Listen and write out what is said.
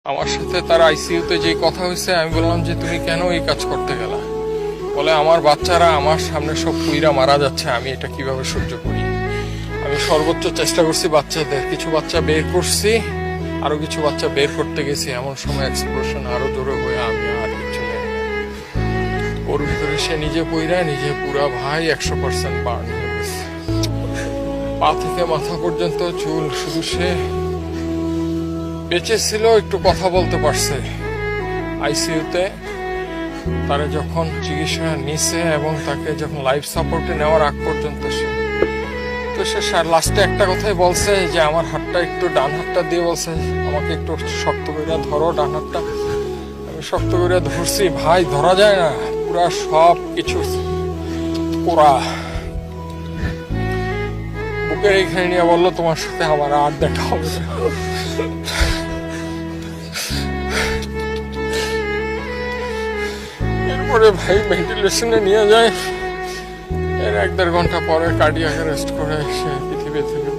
আমার সাথে তার আইসিইউতে যে কথা হয়েছে, আমি বললাম যে তুমি কেন এই কাজ করতে গেলা? বলে আমার বাচ্চারা আমার সামনে সব পুইরা মারা যাচ্ছে, আমি এটা কিভাবে সহ্য করি। আমি সর্বোচ্চ চেষ্টা করছি বাচ্চাদের, কিছু বাচ্চা বের করছি, আরো কিছু বাচ্চা বের করতে গেছি, এমন সময় এক্সপ্লোশন আরো জোরে হয়ে আমি আর কিছু জানি না। ওর ভিতরে সে নিজে পইরা নিজে পুরা ভাই 100% বার্ন হয়ে গেছে, পা থেকে মাথা পর্যন্ত চুল। শুধু সে বেঁচে ছিল, একটু কথা বলতে পারছে আইসিইউতে। তারা যখন চিকিৎসা নিছে এবং তাকে যখন লাইফ সাপোর্টে নেওয়ার আগ পর্যন্ত সে লাস্টে একটা কথাই বলছে যে আমার হাতটা একটু, ডান হাতটা দিয়ে বলছে আমাকে একটু শক্ত করে ধরো ডান হাতটা। আমি শক্ত করে ধরছি, ভাই ধরা যায় না, পুরা সব কিছু পুরা বুকের এইখানে নিয়ে বললো তোমার সাথে আমার আর দেখা হবে না। এরপরে ভাই ভেন্টিলেশনে নিয়ে যায়, এর 1-1.5 ঘন্টা পরে কার্ডিয়াক অ্যারেস্ট করে সে পৃথিবী থেকে